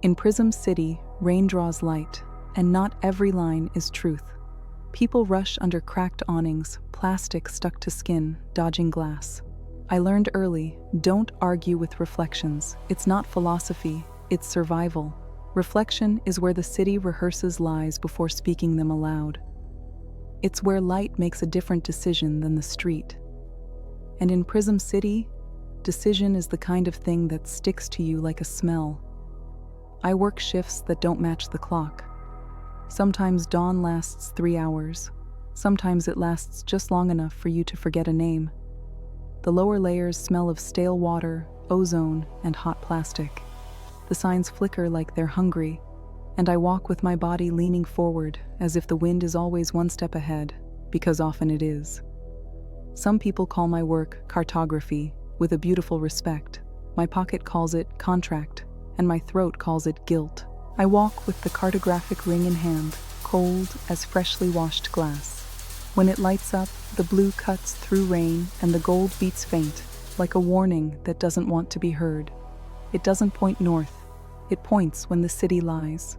In Prism City, rain draws light, and not every line is truth. People rush under cracked awnings, plastic stuck to skin, dodging glass. I learned early, don't argue with reflections. It's not philosophy, it's survival. Reflection is where the city rehearses lies before speaking them aloud. It's where light makes a different decision than the street. And in Prism City, decision is the kind of thing that sticks to you like a smell. I work shifts that don't match the clock. Sometimes dawn lasts 3 hours. Sometimes it lasts just long enough for you to forget a name. The lower layers smell of stale water, ozone, and hot plastic. The signs flicker like they're hungry, and I walk with my body leaning forward as if the wind is always one step ahead, because often it is. Some people call my work cartography, with a beautiful respect. My pocket calls it contract, and my throat calls it guilt. I walk with the cartographic ring in hand, cold as freshly washed glass. When it lights up, the blue cuts through rain and the gold beats faint, like a warning that doesn't want to be heard. It doesn't point north, it points when the city lies.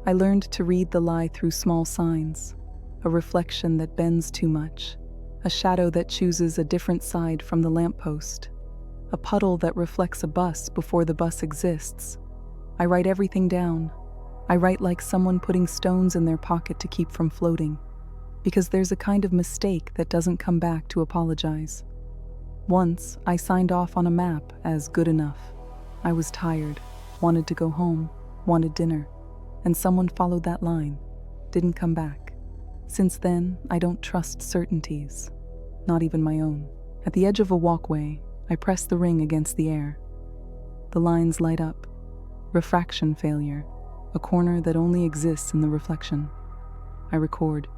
I learned to read the lie through small signs, a reflection that bends too much, a shadow that chooses a different side from the lamppost, a puddle that reflects a bus before the bus exists. I write everything down. I write like someone putting stones in their pocket to keep from floating, because there's a kind of mistake that doesn't come back to apologize. Once, I signed off on a map as good enough. I was tired, wanted to go home, wanted dinner, and someone followed that line, didn't come back. Since then, I don't trust certainties, not even my own. At the edge of a walkway, I press the ring against the air. The lines light up. Refraction failure, a corner that only exists in the reflection. I record.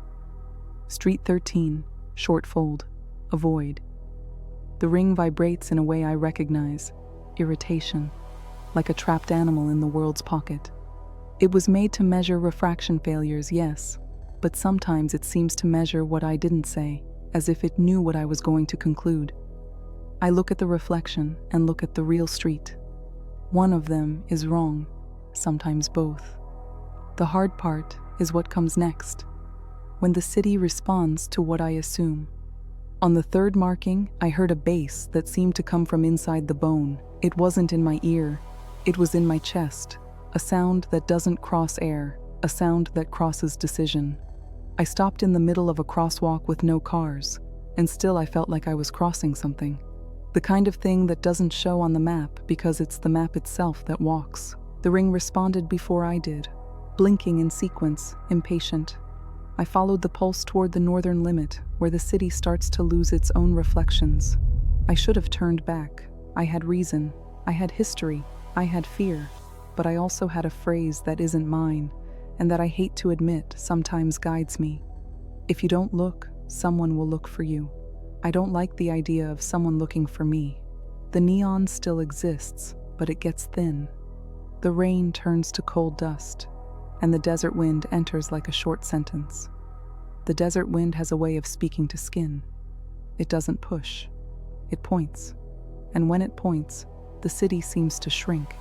Street 13, short fold, avoid. The ring vibrates in a way I recognize, irritation, like a trapped animal in the world's pocket. It was made to measure refraction failures, yes, but sometimes it seems to measure what I didn't say, as if it knew what I was going to conclude. I look at the reflection and look at the real street. One of them is wrong, sometimes both. The hard part is what comes next, when the city responds to what I assume. On the third marking, I heard a bass that seemed to come from inside the bone. It wasn't in my ear, it was in my chest, a sound that doesn't cross air, a sound that crosses decision. I stopped in the middle of a crosswalk with no cars, and still I felt like I was crossing something. The kind of thing that doesn't show on the map because it's the map itself that walks. The ring responded before I did, blinking in sequence, impatient. I followed the pulse toward the northern limit, where the city starts to lose its own reflections. I should have turned back. I had reason, I had history, I had fear, but I also had a phrase that isn't mine, and that I hate to admit sometimes guides me. If you don't look, someone will look for you. I don't like the idea of someone looking for me. The neon still exists, but it gets thin. The rain turns to cold dust, and the desert wind enters like a short sentence. The desert wind has a way of speaking to skin. It doesn't push. It points. And when it points, the city seems to shrink,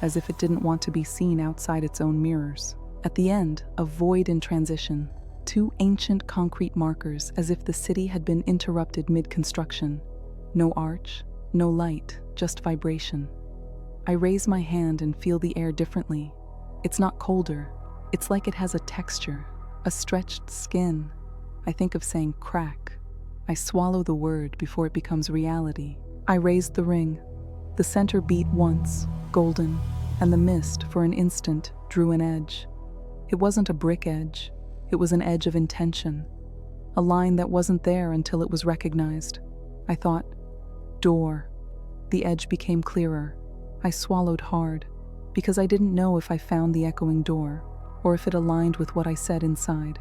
as if it didn't want to be seen outside its own mirrors. At the end, a void in transition. 2 ancient concrete markers, as if the city had been interrupted mid-construction. No arch, no light, just vibration. I raise my hand and feel the air differently. It's not colder. It's like it has a texture, a stretched skin. I think of saying crack. I swallow the word before it becomes reality. I raised the ring. The center beat once, golden, and the mist, for an instant, drew an edge. It wasn't a brick edge. It was an edge of intention, a line that wasn't there until it was recognized. I thought, door. The edge became clearer. I swallowed hard, because I didn't know if I found the echoing door, or if it aligned with what I said inside.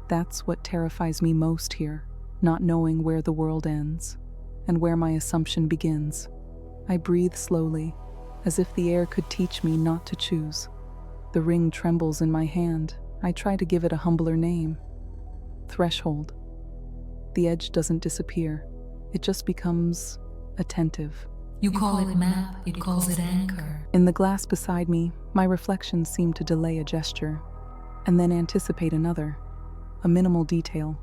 That's what terrifies me most here, not knowing where the world ends, and where my assumption begins. I breathe slowly, as if the air could teach me not to choose. The ring trembles in my hand. I try to give it a humbler name. Threshold. The edge doesn't disappear. It just becomes attentive. You call it map, it calls it anchor. In the glass beside me, my reflection seemed to delay a gesture, and then anticipate another, a minimal detail.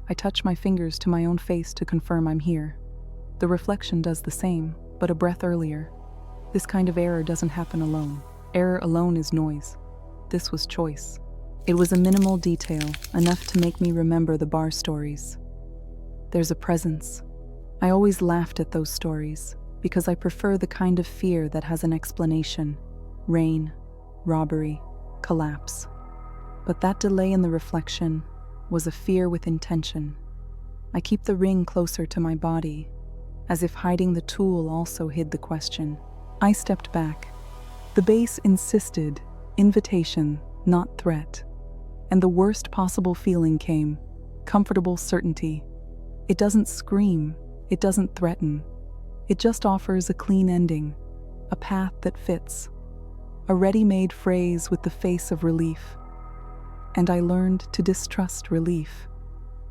I touch my fingers to my own face to confirm I'm here. The reflection does the same, but a breath earlier. This kind of error doesn't happen alone. Error alone is noise. This was choice. It was a minimal detail, enough to make me remember the bar stories. There's a presence. I always laughed at those stories, because I prefer the kind of fear that has an explanation. Rain, robbery, collapse. But that delay in the reflection was a fear with intention. I keep the ring closer to my body, as if hiding the tool also hid the question. I stepped back. The base insisted, invitation, not threat. And the worst possible feeling came, comfortable certainty. It doesn't scream, it doesn't threaten. It just offers a clean ending, a path that fits, a ready-made phrase with the face of relief. And I learned to distrust relief,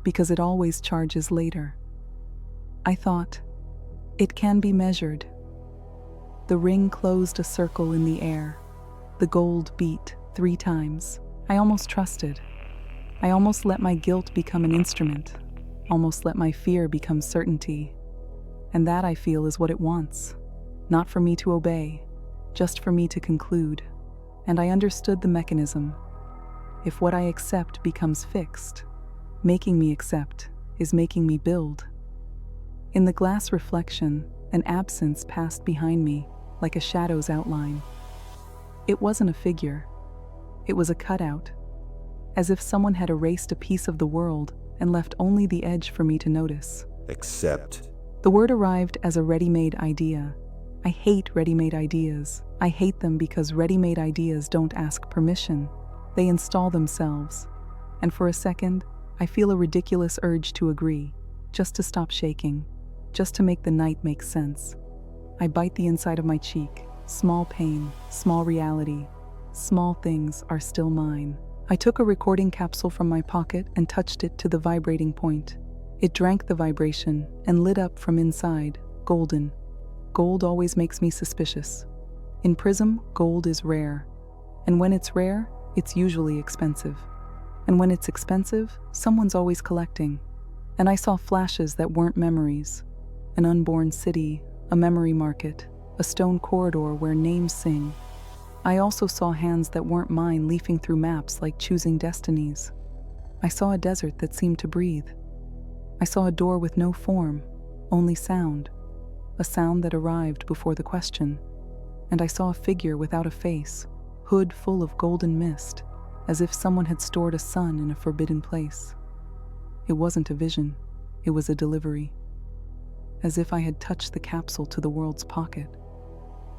because it always charges later. I thought, it can be measured. The ring closed a circle in the air. The gold beat 3 times. I almost trusted. I almost let my guilt become an instrument, almost let my fear become certainty. And that, I feel, is what it wants. Not for me to obey, just for me to conclude. And I understood the mechanism. If what I accept becomes fixed, making me accept is making me build. In the glass reflection, an absence passed behind me, like a shadow's outline. It wasn't a figure. It was a cutout, as if someone had erased a piece of the world and left only the edge for me to notice. Accept. The word arrived as a ready-made idea. I hate ready-made ideas. I hate them because ready-made ideas don't ask permission. They install themselves. And for a second, I feel a ridiculous urge to agree, just to stop shaking, just to make the night make sense. I bite the inside of my cheek. Small pain, small reality. Small things are still mine. I took a recording capsule from my pocket and touched it to the vibrating point. It drank the vibration and lit up from inside, golden. Gold always makes me suspicious. In Prism, gold is rare. And when it's rare, it's usually expensive. And when it's expensive, someone's always collecting. And I saw flashes that weren't memories. An unborn city, a memory market, a stone corridor where names sing. I also saw hands that weren't mine leafing through maps like choosing destinies. I saw a desert that seemed to breathe. I saw a door with no form, only sound, a sound that arrived before the question. And I saw a figure without a face, hood full of golden mist, as if someone had stored a sun in a forbidden place. It wasn't a vision, it was a delivery. As if I had touched the capsule to the world's pocket.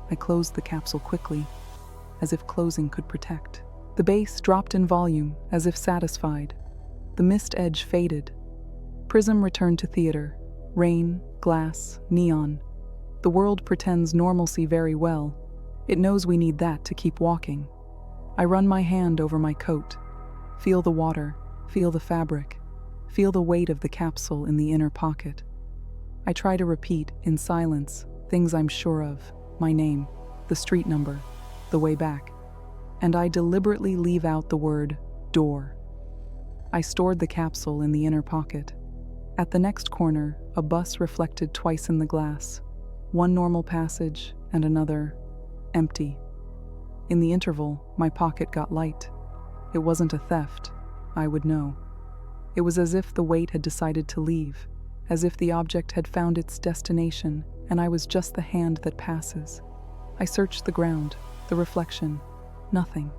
I closed the capsule quickly, as if closing could protect. The bass dropped in volume, as if satisfied. The mist edge faded. Prism returned to theater. Rain, glass, neon. The world pretends normalcy very well. It knows we need that to keep walking. I run my hand over my coat. Feel the water, feel the fabric, feel the weight of the capsule in the inner pocket. I try to repeat, in silence, things I'm sure of. My name, the street number, the way back. And I deliberately leave out the word door. I stored the capsule in the inner pocket. At the next corner, a bus reflected twice in the glass. One normal passage and another empty. In the interval, my pocket got light. It wasn't a theft. I would know. It was as if the weight had decided to leave, as if the object had found its destination, and I was just the hand that passes. I searched the ground, the reflection. Nothing.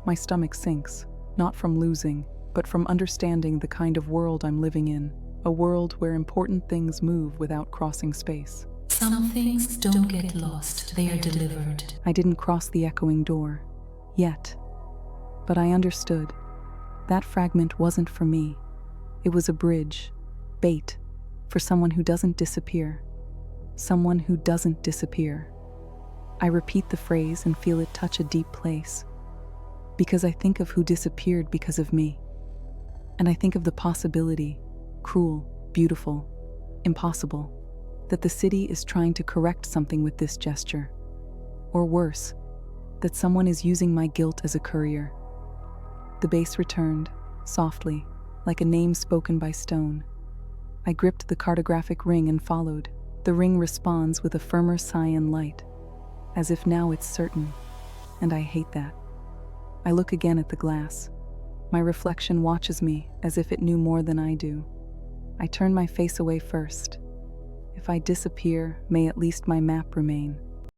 My stomach sinks, not from losing, but from understanding the kind of world I'm living in, a world where important things move without crossing space. Some things don't get lost, they are delivered. I didn't cross the echoing door. Yet. But I understood. That fragment wasn't for me. It was a bridge, bait, for someone who doesn't disappear. Someone who doesn't disappear. I repeat the phrase and feel it touch a deep place. Because I think of who disappeared because of me. And I think of the possibility, cruel, beautiful, impossible, that the city is trying to correct something with this gesture. Or worse, that someone is using my guilt as a courier. The bass returned, softly, like a name spoken by stone. I gripped the cartographic ring and followed. The ring responds with a firmer cyan light, as if now it's certain, and I hate that. I look again at the glass. My reflection watches me as if it knew more than I do. I turn my face away first. If I disappear, may at least my map remain.